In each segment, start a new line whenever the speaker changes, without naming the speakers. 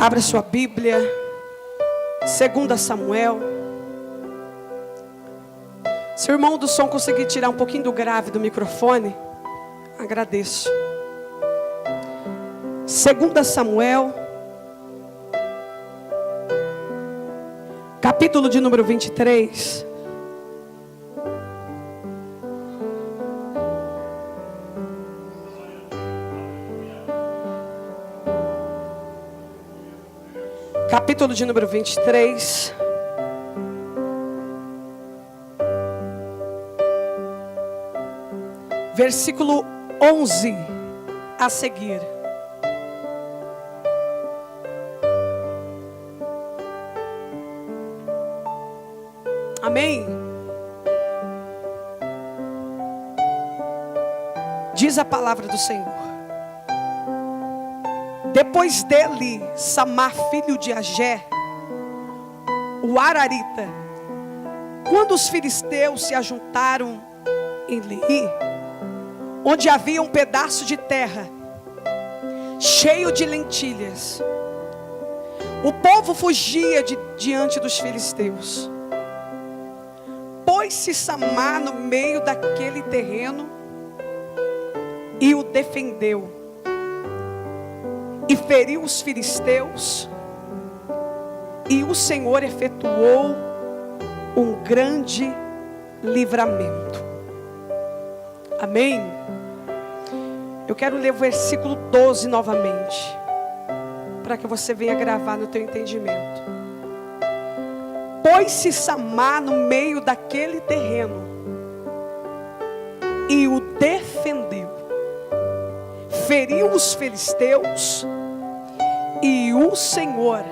Abra sua Bíblia, 2 Samuel. Se o irmão do som conseguir tirar um pouquinho do grave do microfone, agradeço. 2 Samuel, capítulo de número 23. Capítulo de número 23. Versículo 11 a seguir. Amém? Diz a palavra do Senhor. Depois dele, Samá, filho de Agé, o Ararita, quando os filisteus se ajuntaram em Leí, onde havia um pedaço de terra cheio de lentilhas, o povo fugia diante dos filisteus. Pôs-se Samá no meio daquele terreno e o defendeu, e feriu os filisteus, e o Senhor efetuou um grande livramento. Amém? Eu quero ler o versículo 12 novamente, para que você venha gravar no teu entendimento. Pôs-se Samá no meio daquele terreno e o defendeu, feriu os filisteus, e o Senhor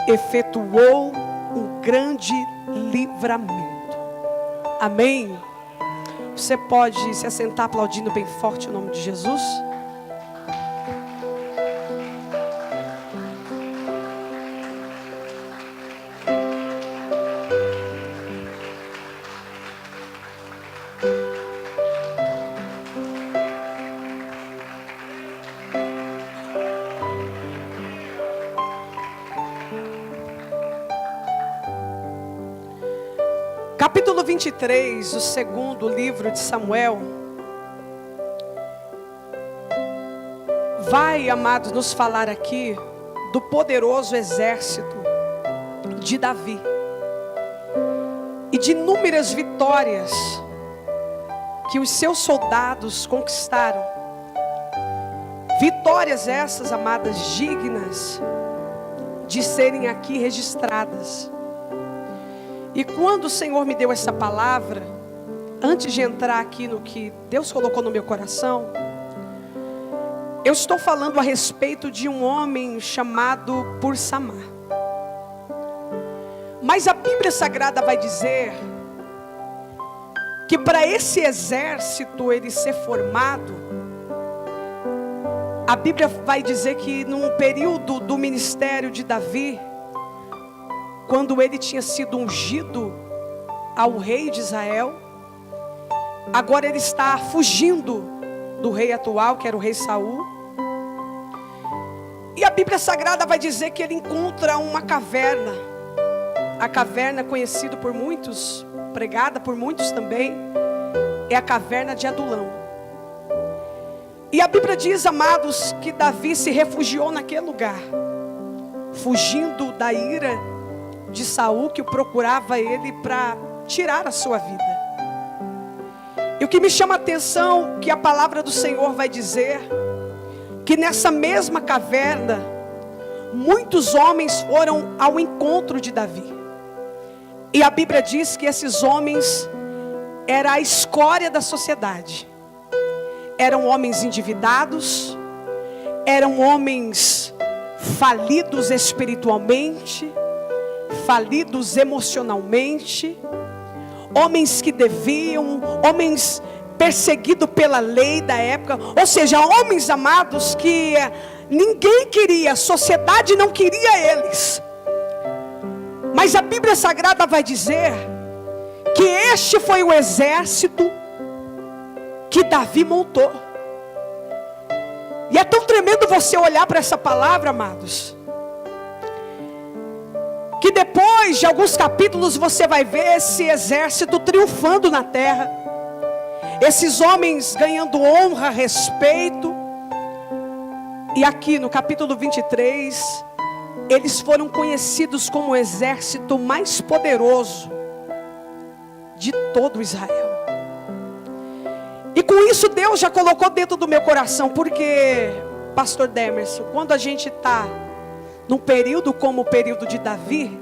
efetuou um grande livramento. Amém? Você pode se assentar aplaudindo bem forte o nome de Jesus? Capítulo 23, o segundo livro de Samuel, vai, amados, nos falar aqui do poderoso exército de Davi e de inúmeras vitórias que os seus soldados conquistaram. Vitórias essas, amadas, dignas de serem aqui registradas. E quando o Senhor me deu essa palavra, antes de entrar aqui no que Deus colocou no meu coração, eu estou falando a respeito de um homem chamado por Samá. Mas a Bíblia Sagrada vai dizer que para esse exército ele ser formado, a Bíblia vai dizer que num período do ministério de Davi, quando ele tinha sido ungido ao rei de Israel, agora ele está fugindo do rei atual, que era o rei Saul. E a Bíblia Sagrada vai dizer que ele encontra uma caverna. A caverna conhecida por muitos, pregada por muitos também, é a caverna de Adulão. E a Bíblia diz, amados, que Davi se refugiou naquele lugar, fugindo da ira de Saul, que o procurava ele para tirar a sua vida. E o que me chama a atenção, que a palavra do Senhor vai dizer, que nessa mesma caverna, muitos homens foram ao encontro de Davi. E a Bíblia diz que esses homens eram a escória da sociedade. Eram homens endividados, eram homens falidos espiritualmente, falidos emocionalmente, homens que deviam, homens perseguidos pela lei da época, ou seja, homens, amados, que ninguém queria, a sociedade não queria eles. Mas a Bíblia Sagrada vai dizer que este foi o exército que Davi montou. E é tão tremendo você olhar para essa palavra, amados, que depois de alguns capítulos você vai ver esse exército triunfando na terra, esses homens ganhando honra, respeito. E aqui no capítulo 23, eles foram conhecidos como o exército mais poderoso de todo Israel. E com isso Deus já colocou dentro do meu coração, porque, pastor Demerson, quando a gente está num período como o período de Davi,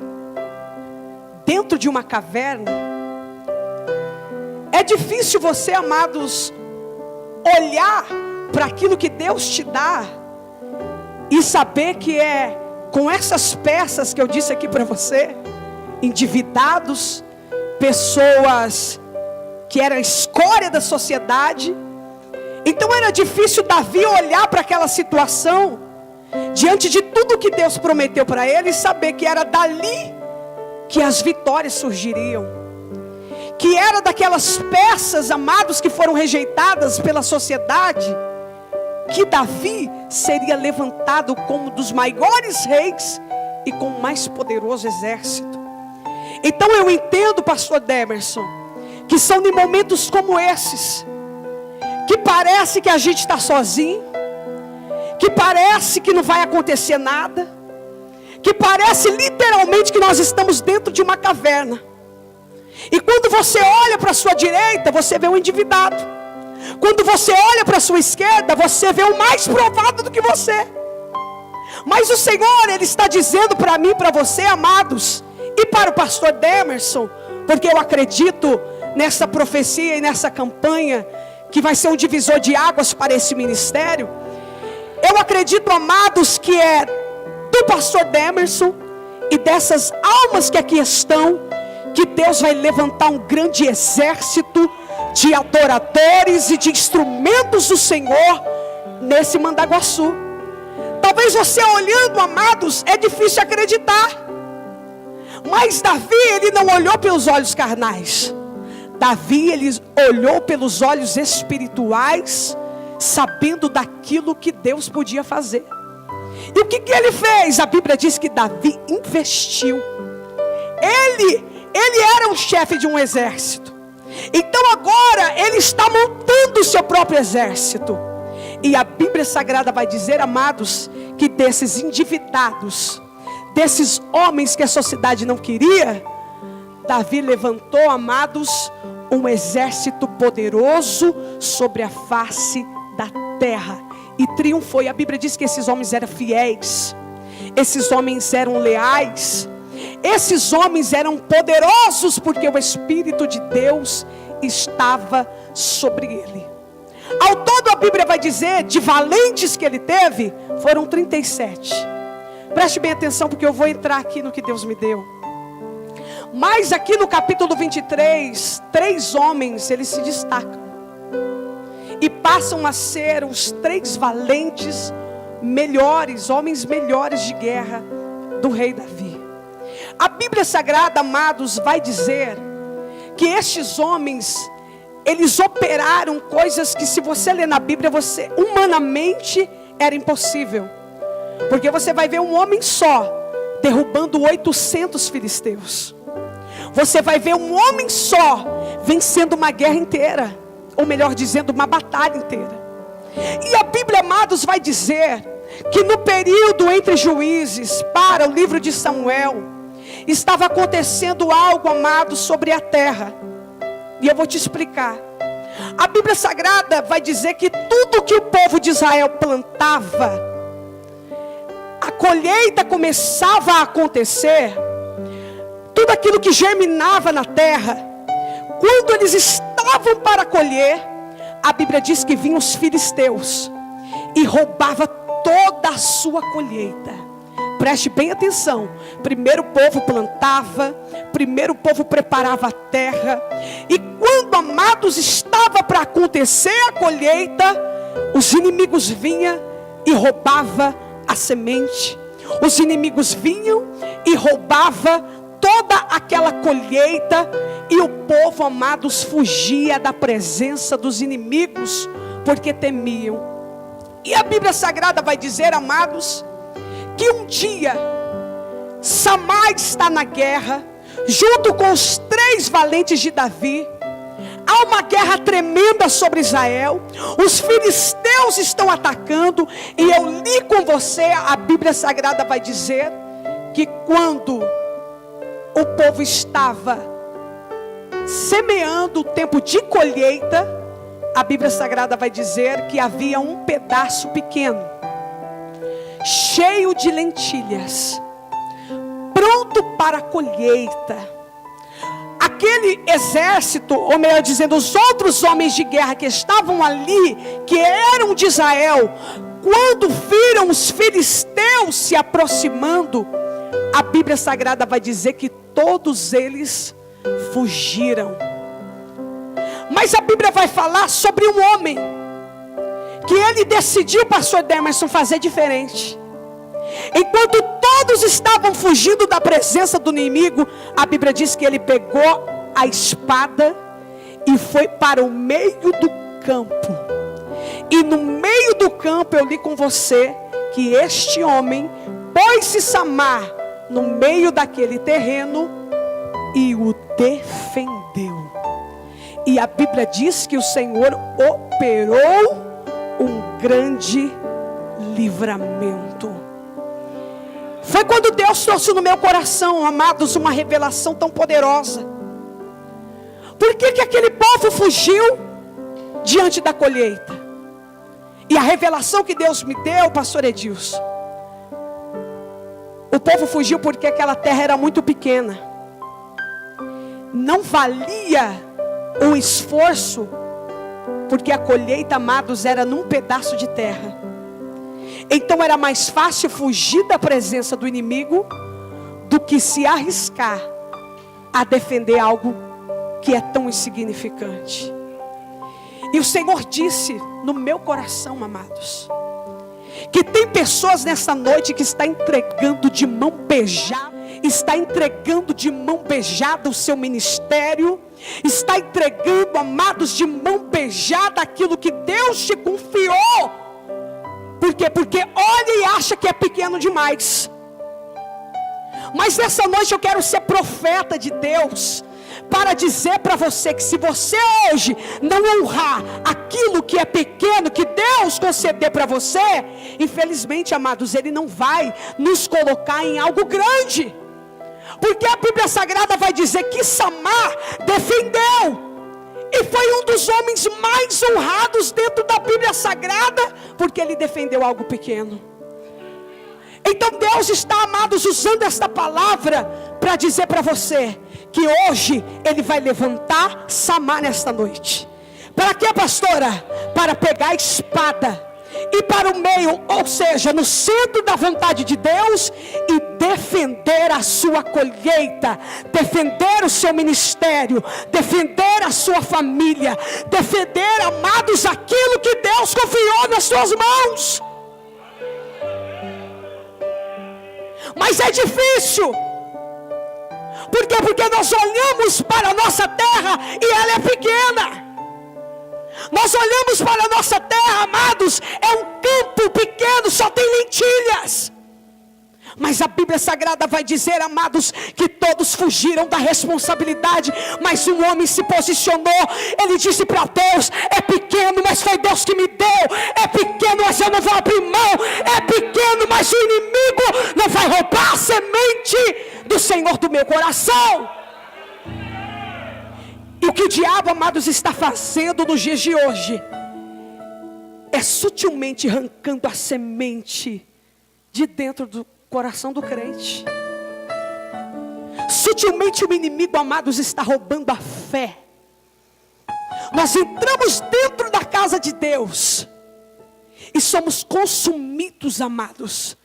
dentro de uma caverna, é difícil você, amados, olhar para aquilo que Deus te dá e saber que é com essas peças que eu disse aqui para você, endividados, pessoas que eram a escória da sociedade. Então era difícil Davi olhar para aquela situação, diante de tudo que Deus prometeu para ele, e saber que era dali que as vitórias surgiriam, que era daquelas peças, amados, que foram rejeitadas pela sociedade, que Davi seria levantado como um dos maiores reis e com o mais poderoso exército. Então eu entendo, pastor Demerson, que são em momentos como esses, que parece que a gente está sozinho, que parece que não vai acontecer nada, que parece literalmente que nós estamos dentro de uma caverna. E quando você olha para a sua direita, você vê um endividado. Quando você olha para a sua esquerda, você vê o mais provado do que você. Mas o Senhor, Ele está dizendo para mim, para você, amados, e para o pastor Demerson, porque eu acredito nessa profecia e nessa campanha, que vai ser um divisor de águas para esse ministério. Eu acredito, amados, que é do pastor Demerson e dessas almas que aqui estão, que Deus vai levantar um grande exército de adoradores e de instrumentos do Senhor nesse Mandaguaçu. Talvez você olhando, amados, é difícil acreditar, mas Davi, ele não olhou pelos olhos carnais. Davi, ele olhou pelos olhos espirituais, sabendo daquilo que Deus podia fazer. E o que ele fez? A Bíblia diz que Davi investiu. Ele era um chefe de um exército. Então agora ele está montando o seu próprio exército. E a Bíblia Sagrada vai dizer, amados, que desses endividados, desses homens que a sociedade não queria, Davi levantou, amados, um exército poderoso sobre a face da terra, e triunfou. E a Bíblia diz que esses homens eram fiéis, esses homens eram leais, esses homens eram poderosos, porque o Espírito de Deus estava sobre ele. Ao todo a Bíblia vai dizer, de valentes que ele teve, foram 37. Preste bem atenção, porque eu vou entrar aqui no que Deus me deu. Mas aqui no capítulo 23, 3 homens, eles se destacam e passam a ser os 3 valentes melhores, homens melhores de guerra do rei Davi. A Bíblia Sagrada, amados, vai dizer que estes homens, eles operaram coisas que, se você ler na Bíblia, você humanamente era impossível. Porque você vai ver um homem só derrubando 800 filisteus. Você vai ver um homem só vencendo uma guerra inteira, ou melhor dizendo, uma batalha inteira. E a Bíblia, amados, vai dizer que no período entre Juízes para o livro de Samuel, estava acontecendo algo, amados, sobre a terra. E eu vou te explicar. A Bíblia Sagrada vai dizer que tudo que o povo de Israel plantava, a colheita começava a acontecer. Tudo aquilo que germinava na terra, quando eles estavam para colher, a Bíblia diz que vinham os filisteus e roubava toda a sua colheita. Preste bem atenção. Primeiro o povo plantava, primeiro o povo preparava a terra, e quando, amados, estava para acontecer a colheita, os inimigos vinham e roubavam a semente. Os inimigos vinham e roubavam toda aquela colheita, e o povo, amados, fugia da presença dos inimigos, porque temiam. E a Bíblia Sagrada vai dizer, amados, que um dia Samar está na guerra, junto com os 3 valentes de Davi. Há uma guerra tremenda sobre Israel. Os filisteus estão atacando. E eu li com você, a Bíblia Sagrada vai dizer que quando o povo estava semeando o tempo de colheita, a Bíblia Sagrada vai dizer que havia um pedaço pequeno, cheio de lentilhas, pronto para a colheita. Aquele exército, ou melhor dizendo, os outros homens de guerra que estavam ali, que eram de Israel, quando viram os filisteus se aproximando, a Bíblia Sagrada vai dizer que todos eles fugiram. Mas a Bíblia vai falar sobre um homem que ele decidiu, pastor Demerson, fazer diferente. Enquanto todos estavam fugindo da presença do inimigo, a Bíblia diz que ele pegou a espada e foi para o meio do campo. E no meio do campo eu li com você que este homem pôs-se Samar no meio daquele terreno e o defendeu. E a Bíblia diz que o Senhor operou um grande livramento. Foi quando Deus trouxe no meu coração, amados, uma revelação tão poderosa. Por que que aquele povo fugiu diante da colheita? E a revelação que Deus me deu, pastor Edilson, o povo fugiu porque aquela terra era muito pequena. Não valia o esforço, porque a colheita, amados, era num pedaço de terra. Então era mais fácil fugir da presença do inimigo do que se arriscar a defender algo que é tão insignificante. E o Senhor disse no meu coração, amados, que tem pessoas nessa noite que está entregando de mão beijada, está entregando de mão beijada o seu ministério, está entregando, amados, de mão beijada aquilo que Deus te confiou. Por quê? Porque olha e acha que é pequeno demais. Mas nessa noite eu quero ser profeta de Deus, para dizer para você que se você hoje não honrar aquilo que é pequeno, que Deus conceder para você, infelizmente, amados, Ele não vai nos colocar em algo grande. Porque a Bíblia Sagrada vai dizer que Samar defendeu. E foi um dos homens mais honrados dentro da Bíblia Sagrada, porque ele defendeu algo pequeno. Então Deus está, amados, usando esta palavra para dizer para você que hoje Ele vai levantar Samar nesta noite. Para quê, pastora? Para pegar a espada e para o meio, ou seja, no centro da vontade de Deus, e defender a sua colheita, defender o seu ministério, defender a sua família, defender, amados, aquilo que Deus confiou nas suas mãos. Mas é difícil. Por quê? Porque nós olhamos para a nossa terra e ela é pequena. Nós olhamos para a nossa terra, amados, é um campo pequeno, só tem lentilhas. Mas a Bíblia Sagrada vai dizer, amados, que todos fugiram da responsabilidade, mas um homem se posicionou. Ele disse para Deus: é pequeno, mas foi Deus que me deu. É pequeno, mas eu não vou abrir mão. É pequeno, mas o inimigo não vai roubar a semente do Senhor do meu coração. E o que o diabo, amados, está fazendo nos dias de hoje é sutilmente arrancando a semente de dentro do coração do crente. Sutilmente o inimigo, amados, está roubando a fé. Nós entramos dentro da casa de Deus e somos consumidos, amados,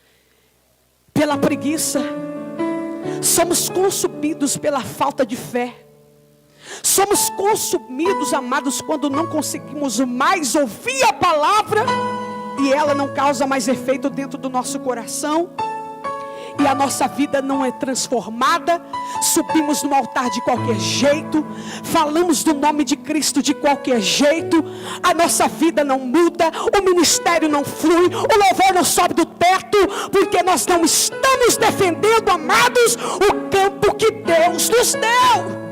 pela preguiça. Somos consumidos pela falta de fé. Somos consumidos, amados, quando não conseguimos mais ouvir a palavra e ela não causa mais efeito dentro do nosso coração. e a nossa vida não é transformada, subimos no altar de qualquer jeito, falamos do nome de Cristo de qualquer jeito, a nossa vida não muda, o ministério não flui, o louvor não sobe do teto, porque nós não estamos defendendo, amados, o campo que Deus nos deu.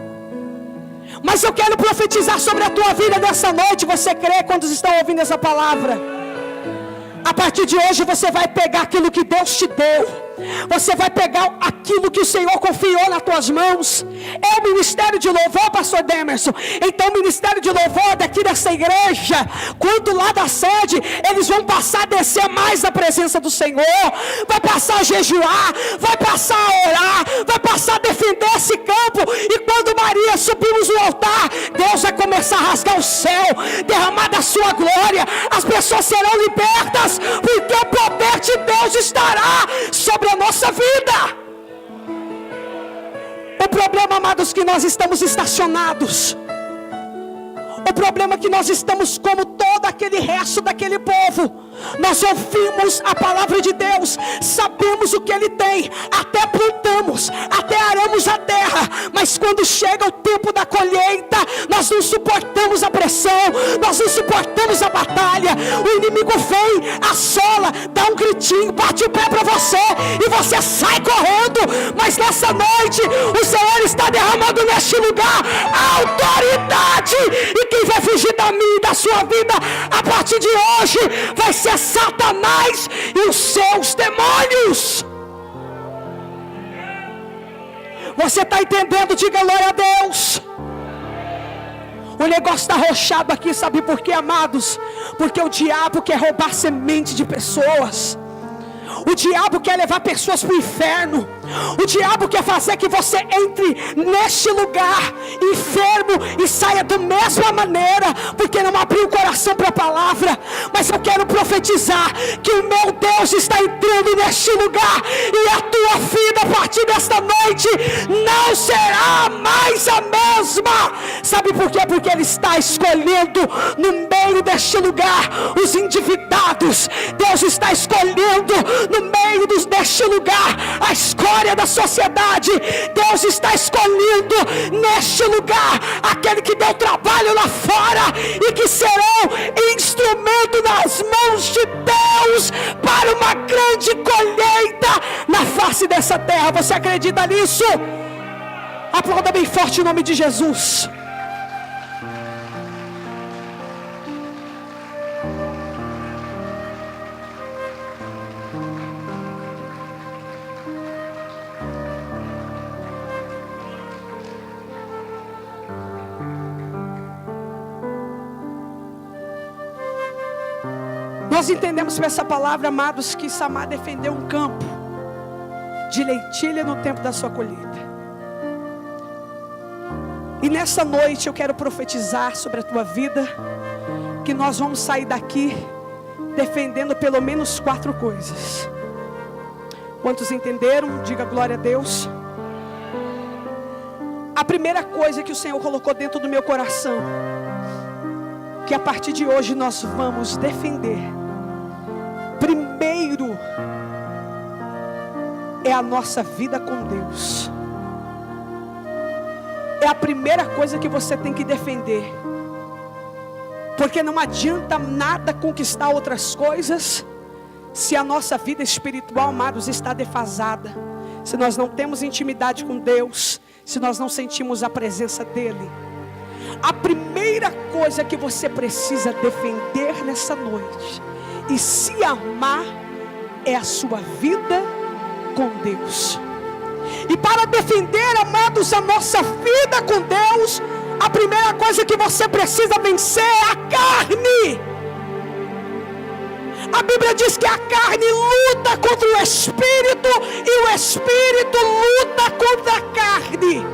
Mas eu quero profetizar sobre a tua vida nessa noite. Você crê quando estão ouvindo essa palavra? A partir de hoje você vai pegar aquilo que Deus te deu. Você vai pegar aquilo que o Senhor confiou nas tuas mãos. É o ministério de louvor, pastor Demerson. Então o ministério de louvor daqui dessa igreja, quanto lá da sede, eles vão passar a descer mais na presença do Senhor. Vai passar a jejuar, vai passar a orar, vai passar a defender esse campo. E quando Maria subimos no altar, Deus vai começar a rasgar o céu, derramar da sua glória. As pessoas serão libertas, porque o poder de Deus estará sobre a nossa vida. O problema, amados, que nós estamos estacionados. O problema é que nós estamos como todo aquele resto daquele povo. Nós ouvimos a palavra de Deus, sabemos o que Ele tem, até plantamos, até aramos a terra, mas quando chega o tempo da colheita, nós não suportamos a pressão, nós não suportamos a batalha. O inimigo vem, assola, dá um gritinho, bate o pé para você, e você sai correndo. Mas nessa noite, o Senhor está derramando neste lugar a autoridade, e quem vai fugir da minha e da sua vida, a partir de hoje, vai ser Satanás e os seus demônios. Você está entendendo? Diga glória a Deus. O negócio está arrochado aqui, sabe por quê, amados? Porque o diabo quer roubar semente de pessoas. O diabo quer levar pessoas para o inferno. O diabo quer fazer que você entre neste lugar enfermo e saia da mesma maneira, porque não abriu o coração para a palavra. Mas eu quero profetizar que o meu Deus está entrando neste lugar, e a tua vida a partir desta noite não será mais a mesma. Sabe por quê? Porque Ele está escolhendo no meio deste lugar os endividados. Deus está escolhendo no meio deste lugar a escolha da sociedade. Deus está escolhendo neste lugar aquele que deu trabalho lá fora e que serão instrumento nas mãos de Deus para uma grande colheita na face dessa terra. Você acredita nisso? Aplauda bem forte o nome de Jesus. Nós entendemos por essa palavra, amados, que Samar defendeu um campo de lentilha no tempo da sua colheita. E nessa noite eu quero profetizar sobre a tua vida, que nós vamos sair daqui defendendo pelo menos 4 coisas. Quantos entenderam? Diga glória a Deus. A primeira coisa que o Senhor colocou dentro do meu coração, que a partir de hoje nós vamos defender, primeiro é a nossa vida com Deus. É a primeira coisa que você tem que defender, porque não adianta nada conquistar outras coisas se a nossa vida espiritual, amados, está defasada, se nós não temos intimidade com Deus, se nós não sentimos a presença dEle. A primeira coisa que você precisa defender nessa noite e se amar é a sua vida com Deus. E para defender, amados, a nossa vida com Deus, a primeira coisa que você precisa vencer é a carne. A Bíblia diz que a carne luta contra o Espírito e o Espírito luta contra a carne.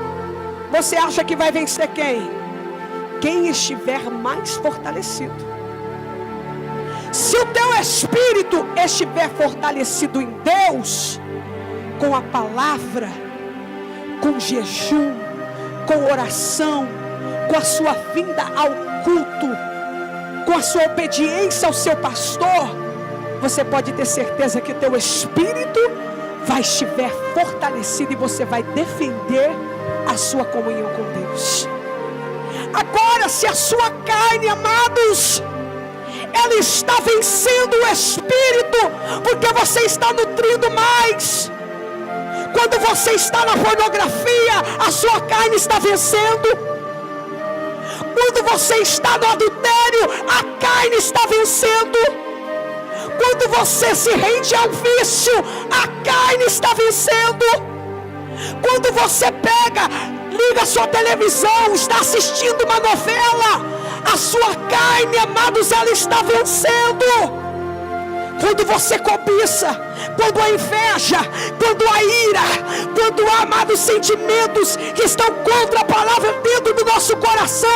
Você acha que vai vencer quem? Quem estiver mais fortalecido. Se o teu espírito estiver fortalecido em Deus, com a palavra, com jejum, com oração, com a sua vinda ao culto, com a sua obediência ao seu pastor, você pode ter certeza que o teu espírito vai estiver fortalecido e você vai defender a sua comunhão com Deus. Agora, se a sua carne, amados, ela está vencendo o espírito, porque você está nutrindo mais. Quando você está na pornografia, a sua carne está vencendo. Quando você está no adultério, a carne está vencendo. Quando você se rende ao vício, a carne está vencendo. Quando você liga a sua televisão, está assistindo uma novela, a sua carne, amados, ela está vencendo. Quando você cobiça, quando a inveja, quando a ira, quando há, amados, sentimentos que estão contra a palavra dentro do nosso coração,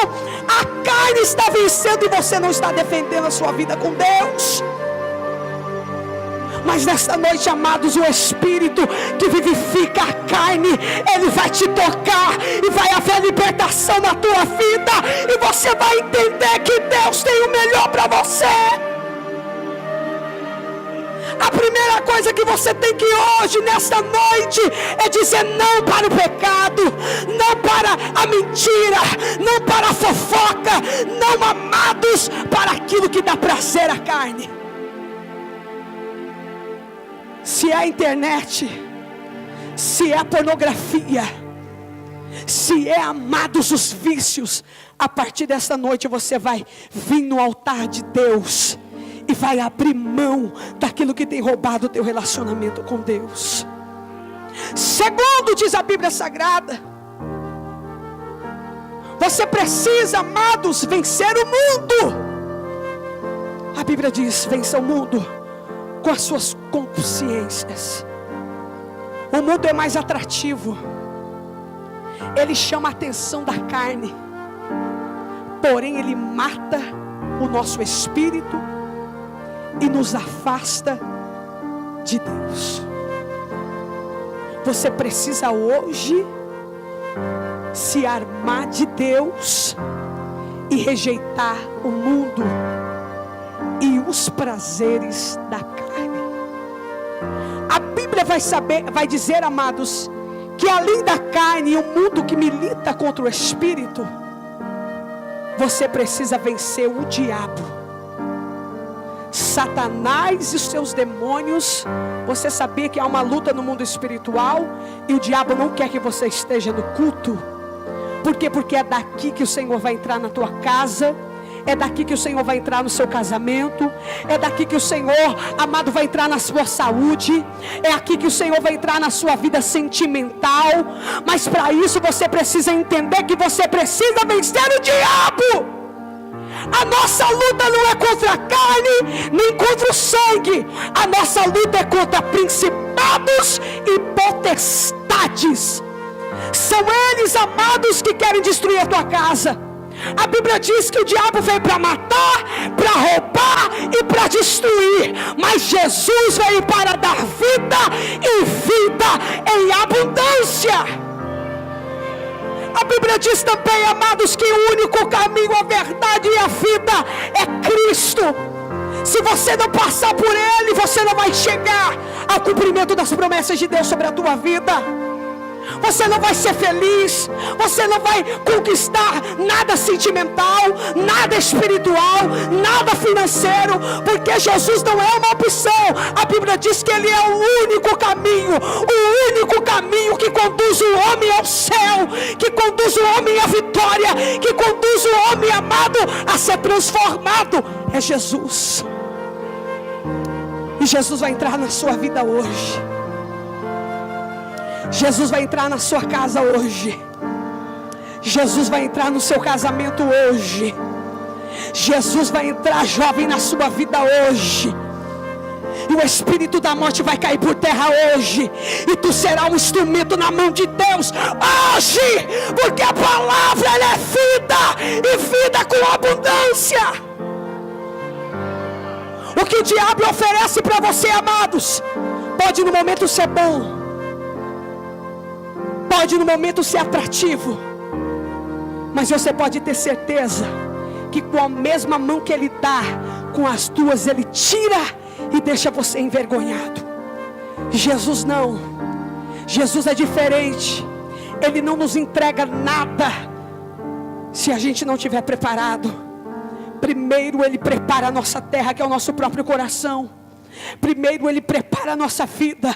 a carne está vencendo e você não está defendendo a sua vida com Deus. Mas nesta noite, amados, o Espírito que vivifica a carne, ele vai te tocar e vai haver libertação na tua vida, e você vai entender que Deus tem o melhor para você. A primeira coisa que você tem que hoje, nesta noite, é dizer não para o pecado, não para a mentira, não para a fofoca, não, amados, para aquilo que dá prazer à carne. Se é a internet, se é a pornografia, se é, amados, os vícios, a partir dessa noite você vai vir no altar de Deus e vai abrir mão daquilo que tem roubado o teu relacionamento com Deus. Segundo, diz a Bíblia Sagrada, você precisa, amados, vencer o mundo. A Bíblia diz: vença o mundo com as suas concupiscências. O mundo é mais atrativo, ele chama a atenção da carne, porém ele mata o nosso espírito e nos afasta de Deus. Você precisa hoje se armar de Deus e rejeitar o mundo e os prazeres da carne. A Bíblia vai dizer, amados, que além da carne e o mundo que milita contra o espírito, você precisa vencer o diabo, Satanás e os seus demônios. Você sabia que há uma luta no mundo espiritual e o diabo não quer que você esteja no culto? Por quê? Porque é daqui que o Senhor vai entrar na tua casa, é daqui que o Senhor vai entrar no seu casamento, é daqui que o Senhor, amado, vai entrar na sua saúde, é aqui que o Senhor vai entrar na sua vida sentimental. Mas para isso você precisa entender que você precisa vencer o diabo. A nossa luta não é contra a carne, nem contra o sangue. A nossa luta é contra principados e potestades. São eles, amados, que querem destruir a tua casa. A Bíblia diz que o diabo veio para matar, para roubar e para destruir, mas Jesus veio para dar vida e vida em abundância. A Bíblia diz também, amados, que o único caminho, a verdade e a vida é Cristo. Se você não passar por Ele, você não vai chegar ao cumprimento das promessas de Deus sobre a tua vida. Você não vai ser feliz, você não vai conquistar nada sentimental, nada espiritual, nada financeiro, porque Jesus não é uma opção. A Bíblia diz que Ele é o único caminho que conduz o homem ao céu, que conduz o homem à vitória, que conduz o homem, amado, a ser transformado. É Jesus. E Jesus vai entrar na sua vida hoje. Jesus vai entrar na sua casa hoje. Jesus vai entrar no seu casamento hoje. Jesus vai entrar, jovem, na sua vida hoje. E o espírito da morte vai cair por terra hoje. E tu serás um instrumento na mão de Deus hoje. Porque a palavra, ela é vida, e vida com abundância. O que o diabo oferece para você, amados, pode no momento ser bom, pode no momento ser atrativo, mas você pode ter certeza que com a mesma mão que ele dá, com as duas ele tira e deixa você envergonhado. Jesus não. Jesus é diferente. Ele não nos entrega nada se a gente não estiver preparado. Primeiro Ele prepara a nossa terra, que é o nosso próprio coração. Primeiro Ele prepara a nossa vida.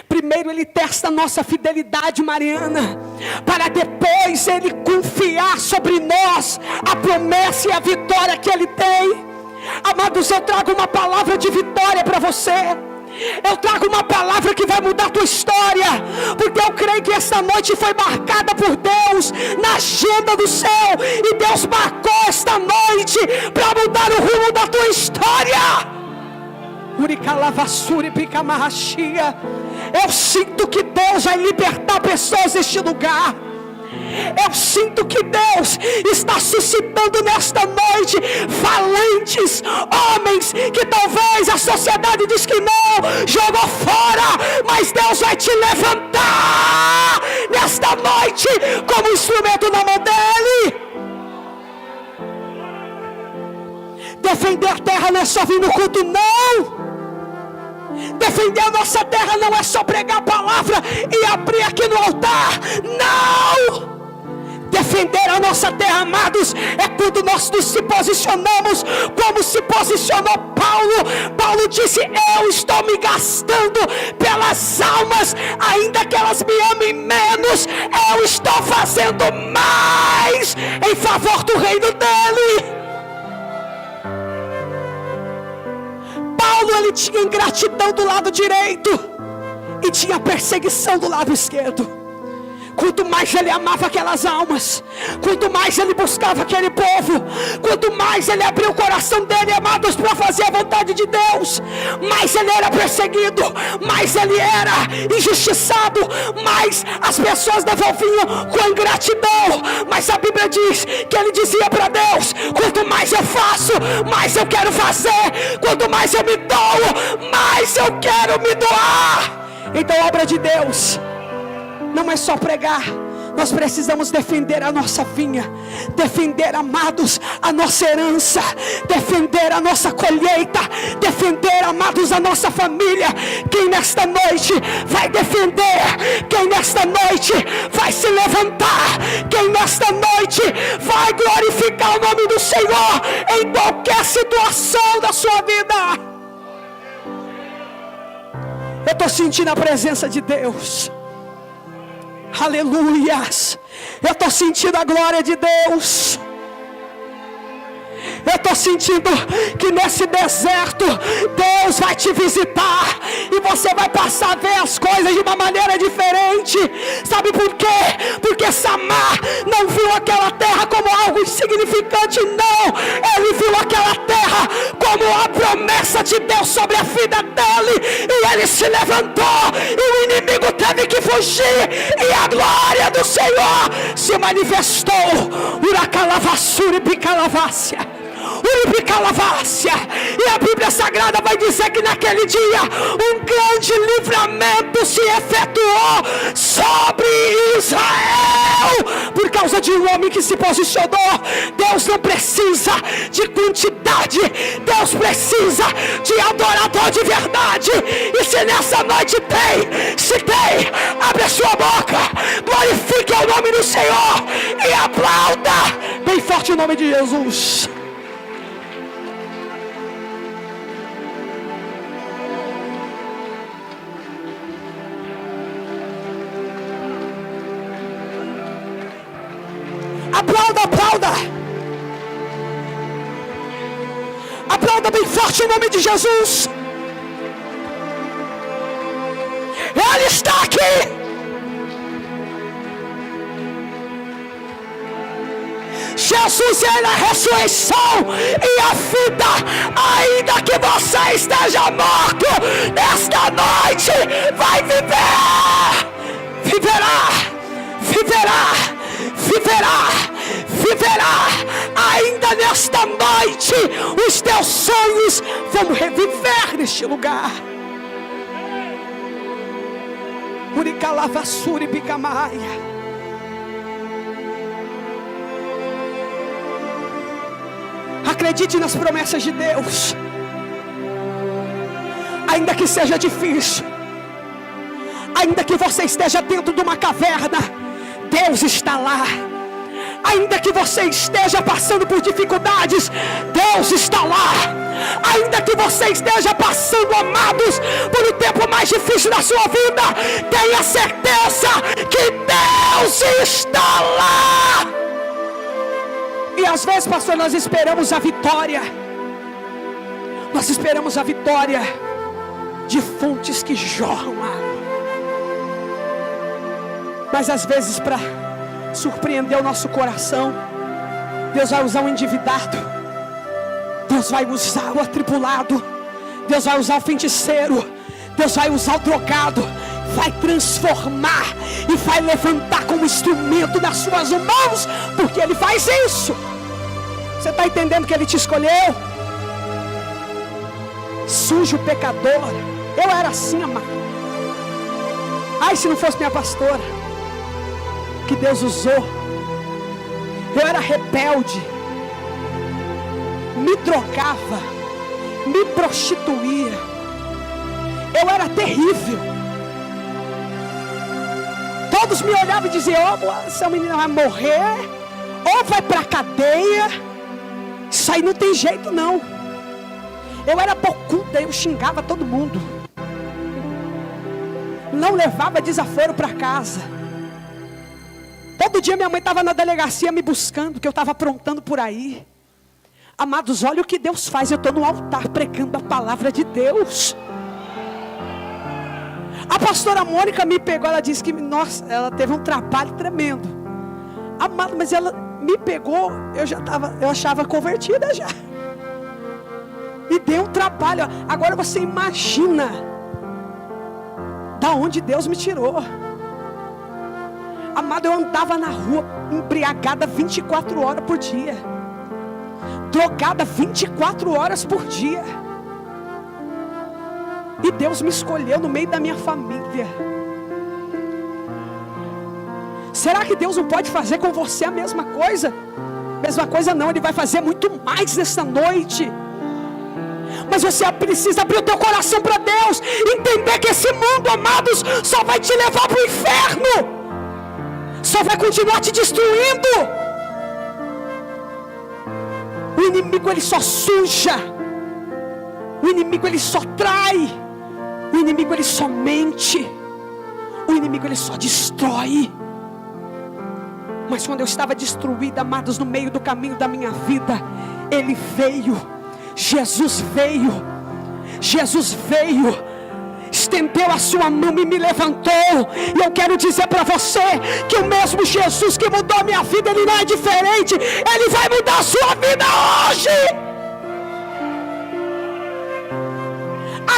Primeiro Ele testa a nossa fidelidade mariana, para depois Ele confiar sobre nós a promessa e a vitória que Ele tem. Amados, eu trago uma palavra de vitória para você. Eu trago uma palavra que vai mudar a tua história, porque eu creio que esta noite foi marcada por Deus na agenda do céu, e Deus marcou esta noite para mudar o rumo da tua história. Eu sinto que Deus vai libertar pessoas deste lugar. Eu sinto que Deus está suscitando nesta noite valentes homens que talvez a sociedade diz que não, jogou fora, mas Deus vai te levantar nesta noite como instrumento na mão dele. Defender a terra não é só vir no culto, não. Defender a nossa terra não é só pregar a palavra e abrir aqui no altar, não. Defender a nossa terra, amados, é quando nós nos posicionamos como se posicionou Paulo. Paulo disse: eu estou me gastando pelas almas, ainda que elas me amem menos, eu estou fazendo mais em favor do reino dele. Paulo, ele tinha ingratidão do lado direito e tinha perseguição do lado esquerdo. Quanto mais ele amava aquelas almas, quanto mais ele buscava aquele povo, quanto mais ele abriu o coração dele, amados, para fazer a vontade de Deus, mais ele era perseguido, mais ele era injustiçado, mais as pessoas devolviam com ingratidão. Mas a Bíblia diz que ele dizia para Deus: quanto mais eu faço, mais eu quero fazer, quanto mais eu me dou, mais eu quero me doar. Então a obra de Deus não é só pregar, nós precisamos defender a nossa vinha, defender, amados, a nossa herança, defender a nossa colheita, defender, amados, a nossa família. Quem nesta noite vai defender? Quem nesta noite vai se levantar? Quem nesta noite vai glorificar o nome do Senhor em qualquer situação da sua vida? Eu estou sentindo a presença de Deus. Aleluias. Eu estou sentindo a glória de Deus. Eu estou sentindo que nesse deserto Deus vai te visitar e você vai passar a ver as coisas de uma maneira diferente. Sabe por quê? Porque Samar não viu aquela terra como algo insignificante, não. Ele viu aquela terra como a promessa de Deus sobre a vida dele, e ele se levantou e o inimigo teve que fugir, e a glória do Senhor se manifestou. Uracalavassura e picalavácia. E a Bíblia Sagrada vai dizer que naquele dia um grande livramento se efetuou sobre Israel por causa de um homem que se posicionou. Deus não precisa de quantidade, Deus precisa de adorador de verdade. E se nessa noite tem, se tem, abre a sua boca, glorifique o nome do Senhor e aplauda bem forte o nome de Jesus. Aplauda, aplauda. Aplauda bem forte o nome de Jesus. Ele está aqui. Jesus é a ressurreição e a vida. Ainda que você esteja morto, nesta noite vai viver. Viverá. Ainda nesta noite os teus sonhos vão reviver neste lugar. Uricalavassuri picamaia. Acredite nas promessas de Deus. Ainda que seja difícil, Ainda que você esteja dentro de uma caverna, Deus está lá. Ainda que você esteja passando por dificuldades, Deus está lá. Ainda que você esteja passando, amados, por um tempo mais difícil da sua vida, tenha certeza que Deus está lá. E às vezes, pastor, nós esperamos a vitória. Nós esperamos a vitória de fontes que jorram água. Mas às vezes, para surpreender o nosso coração, Deus vai usar o endividado, Deus vai usar o atribulado, Deus vai usar o feiticeiro, Deus vai usar o drogado, vai transformar e vai levantar como instrumento nas suas mãos, porque Ele faz isso. Você está entendendo que Ele te escolheu? Sujo pecador. Eu era assim, amado. Ai, se não fosse minha pastora, que Deus usou. Eu era rebelde, me drogava, me prostituía. Eu era terrível. Todos me olhavam e diziam: oh, essa menina vai morrer, ou vai para a cadeia. Isso aí não tem jeito não. Eu era bocuda, eu xingava todo mundo. Não levava desaforo para casa. Todo dia minha mãe estava na delegacia me buscando, que eu estava aprontando por aí. Amados, olha o que Deus faz. Eu estou no altar pregando a palavra de Deus. A pastora Mônica me pegou, ela disse que, nossa, ela teve um trabalho tremendo. Amado, mas ela me pegou, eu achava convertida já. E deu um trabalho. Agora você imagina da onde Deus me tirou. Amado, eu andava na rua embriagada 24 horas por dia, drogada 24 horas por dia. E Deus me escolheu no meio da minha família. Será que Deus não pode fazer com você a mesma coisa? Mesma coisa não, Ele vai fazer muito mais nessa noite. Mas você precisa abrir o teu coração para Deus, entender que esse mundo, amados, só vai te levar para o inferno, só vai continuar te destruindo. O inimigo, ele só suja. O inimigo, ele só trai. O inimigo, ele só mente. O inimigo, ele só destrói. Mas quando eu estava destruída, amados, no meio do caminho da minha vida, Ele veio. Jesus veio. Jesus veio, estendeu a sua mão e me levantou. E eu quero dizer para você que o mesmo Jesus que mudou a minha vida, Ele não é diferente. Ele vai mudar a sua vida hoje.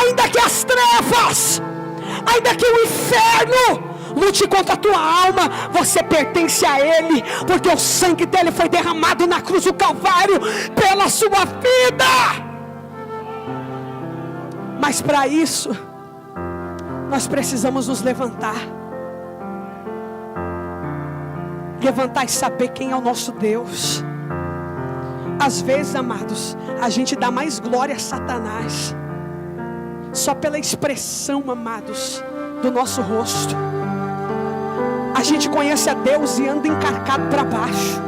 Ainda que as trevas, ainda que o inferno lute contra a tua alma, você pertence a Ele, porque o sangue dele foi derramado na cruz do Calvário pela sua vida. Mas para isso nós precisamos nos levantar. Levantar e saber quem é o nosso Deus. Às vezes, amados, a gente dá mais glória a Satanás só pela expressão, amados, do nosso rosto. A gente conhece a Deus e anda encarcado para baixo.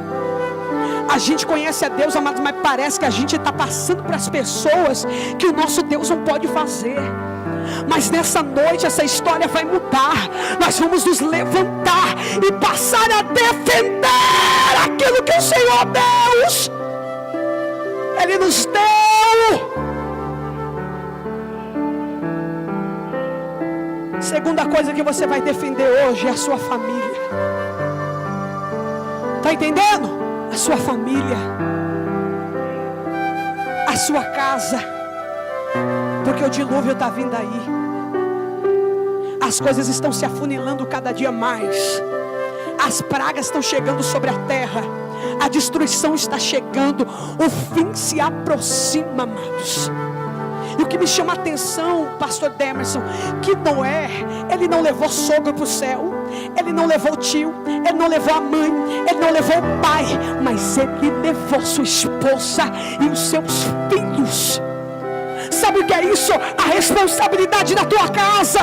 A gente conhece a Deus, amados, mas parece que a gente está passando para as pessoas que o nosso Deus não pode fazer. Mas nessa noite essa história vai mudar. Nós vamos nos levantar e passar a defender aquilo que o Senhor Deus, Ele nos deu. Segunda coisa que você vai defender hoje é a sua família. Está entendendo? A sua família, a sua casa, porque o dilúvio está vindo aí. As coisas estão se afunilando cada dia mais. As pragas estão chegando sobre a terra. A destruição está chegando. O fim se aproxima, amados. E o que me chama a atenção, pastor Demerson, que Noé, ele não levou sogro para o céu, ele não levou o tio, ele não levou a mãe, ele não levou o pai, mas ele levou sua esposa e os seus filhos. Sabe o que é isso? A responsabilidade da tua casa.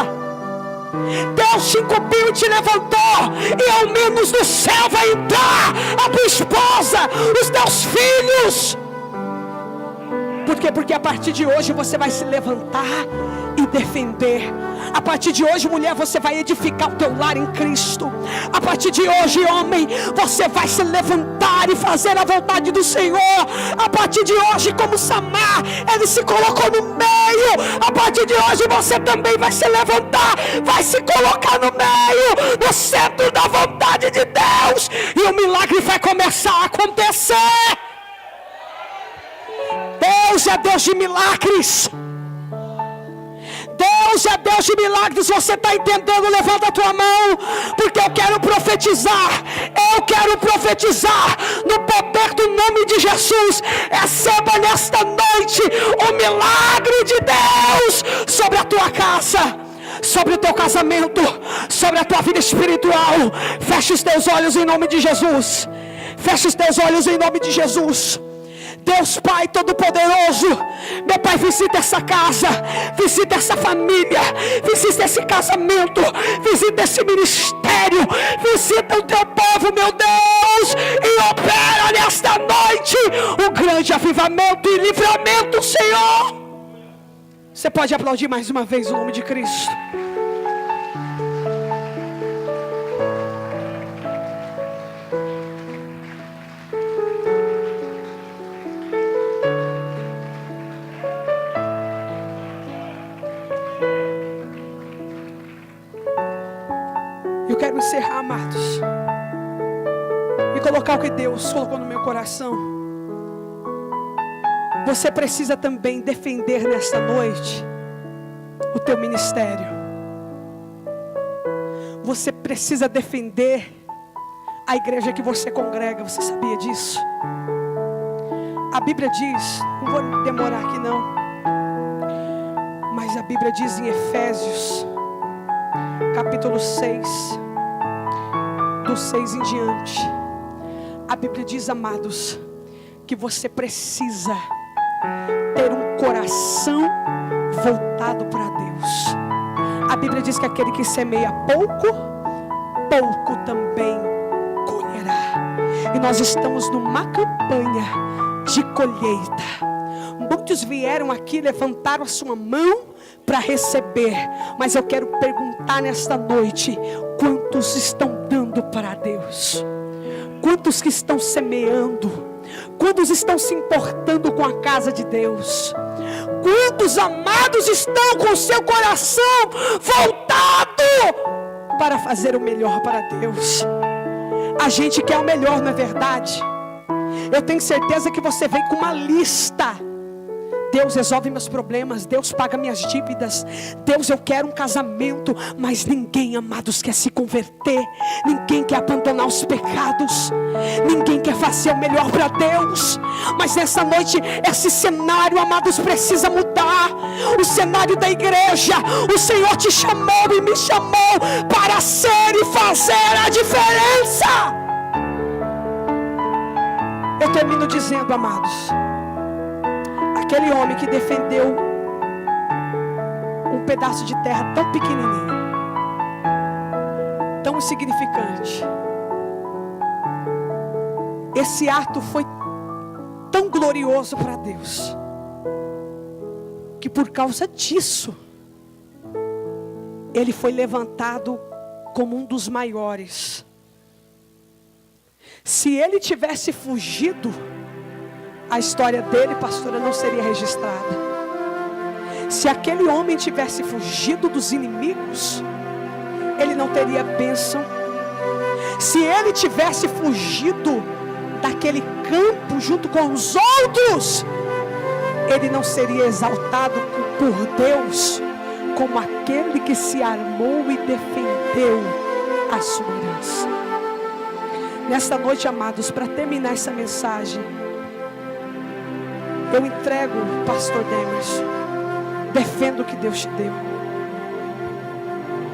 Deus te incumbiu e te levantou, e ao menos no céu vai entrar a tua esposa, os teus filhos. Por quê? Porque a partir de hoje você vai se levantar e defender. A partir de hoje, mulher, você vai edificar o teu lar em Cristo. A partir de hoje, homem, você vai se levantar e fazer a vontade do Senhor. A partir de hoje, como Samar, ele se colocou no meio. A partir de hoje, você também vai se levantar, vai se colocar no meio, no centro da vontade de Deus, e o milagre vai começar a acontecer. Deus é Deus de milagres. Deus é Deus de milagres. Você está entendendo? Levanta a tua mão, porque eu quero profetizar. Eu quero profetizar no poder do nome de Jesus. Receba nesta noite o milagre de Deus sobre a tua casa, sobre o teu casamento, sobre a tua vida espiritual. Feche os teus olhos em nome de Jesus. Feche os teus olhos em nome de Jesus. Deus Pai Todo-Poderoso, meu Pai, visita essa casa, visita essa família, visita esse casamento, visita esse ministério, visita o teu povo, meu Deus, e opera nesta noite um grande avivamento e livramento, Senhor. Você pode aplaudir mais uma vez o nome de Cristo. Eu quero encerrar, amados, e colocar o que Deus colocou no meu coração. Você precisa também defender nesta noite o teu ministério. Você precisa defender a igreja que você congrega. Você sabia disso? A Bíblia diz, não vou me demorar aqui não, mas a Bíblia diz em Efésios capítulo 6, do 6 em diante, a Bíblia diz, amados, que você precisa ter um coração voltado para Deus. A Bíblia diz que aquele que semeia pouco, pouco também colherá. E nós estamos numa campanha de colheita. Muitos vieram aqui, levantaram a sua mão para receber, mas eu quero perguntar nesta noite: quantos estão dando para Deus? Quantos que estão semeando? Quantos estão se importando com a casa de Deus? Quantos amados estão com o seu coração voltado para fazer o melhor para Deus? A gente quer o melhor, não é verdade? Eu tenho certeza que você vem com uma lista. Deus resolve meus problemas, Deus paga minhas dívidas, Deus, eu quero um casamento. Mas ninguém, amados, quer se converter, ninguém quer abandonar os pecados, ninguém quer fazer o melhor para Deus. Mas nessa noite, esse cenário, amados, precisa mudar. O cenário da igreja. O Senhor te chamou e me chamou para ser e fazer a diferença. Eu termino dizendo, amados, aquele homem que defendeu um pedaço de terra tão pequenininho, tão insignificante, esse ato foi tão glorioso para Deus, que por causa disso, ele foi levantado como um dos maiores. Se ele tivesse fugido, a história dele, pastora, não seria registrada. Se aquele homem tivesse fugido dos inimigos, ele não teria bênção. Se ele tivesse fugido daquele campo junto com os outros, ele não seria exaltado por Deus como aquele que se armou e defendeu a sua herança. Nesta noite, amados, para terminar essa mensagem, eu entrego o pastor Demerson. Defenda o que Deus te deu.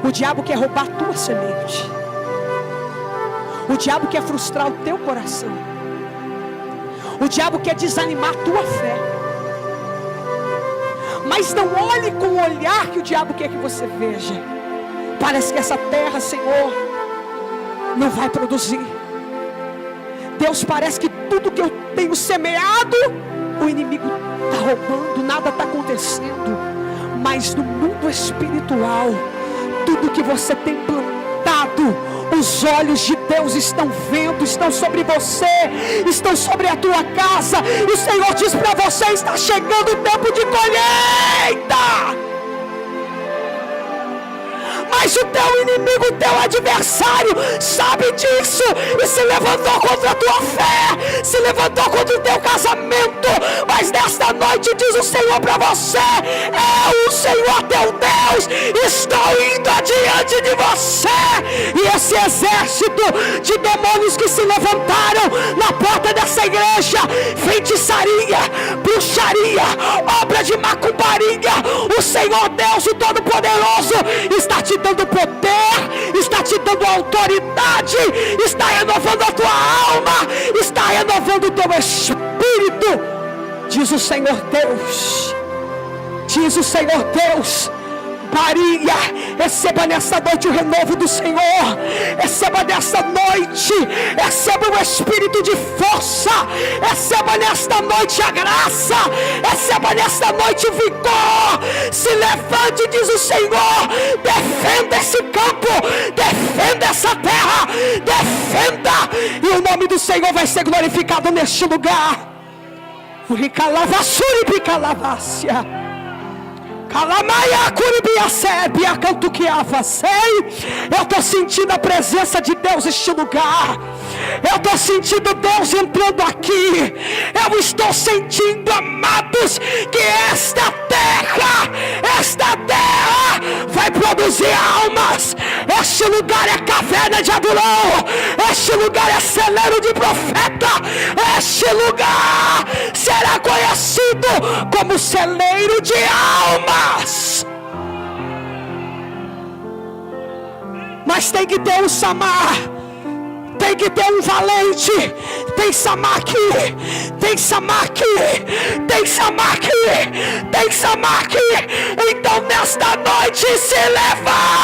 O diabo quer roubar a tua semente. O diabo quer frustrar o teu coração. O diabo quer desanimar a tua fé. Mas não olhe com o olhar que o diabo quer que você veja. Parece que essa terra, Senhor, não vai produzir. Deus, parece que tudo que eu tenho semeado, o inimigo está roubando, nada está acontecendo. Mas no mundo espiritual, tudo que você tem plantado, os olhos de Deus estão vendo, estão sobre você, estão sobre a tua casa. E o Senhor diz para você: está chegando o tempo de colheita. Mas o teu inimigo, o teu adversário, sabe disso e se levantou contra a tua fé, se levantou contra o teu casamento. Mas nesta noite diz o Senhor para você: eu, o Senhor teu Deus, estou indo adiante de você. E esse exército de demônios que se levantaram na porta dessa igreja, feitiçaria, bruxaria, obra de macumbaria, o Senhor Deus, o Todo-Poderoso, está te dando poder, está te dando autoridade, está renovando a tua alma, está renovando o teu espírito. Diz o Senhor Deus, diz o Senhor Deus. Maria, receba nessa noite o renovo do Senhor. Receba nessa noite, receba o espírito de força. Receba nesta noite a graça. Receba nesta noite o vigor. Se levante, diz o Senhor. Defenda esse campo, defenda essa terra, defenda, e o nome do Senhor vai ser glorificado neste lugar. Uricalavassuri picalavassia. Eu estou sentindo a presença de Deus neste lugar. Eu estou sentindo Deus entrando aqui. Eu estou sentindo, amados, que esta terra vai produzir almas. Este lugar é caverna de Adulão. Este lugar é celeiro de profeta. Este lugar será conhecido como celeiro de almas. Mas tem que ter um Samar, tem que ter um valente. Tem Samar aqui, tem Samar aqui, tem Samar aqui, tem Samar aqui. Então nesta noite se levanta.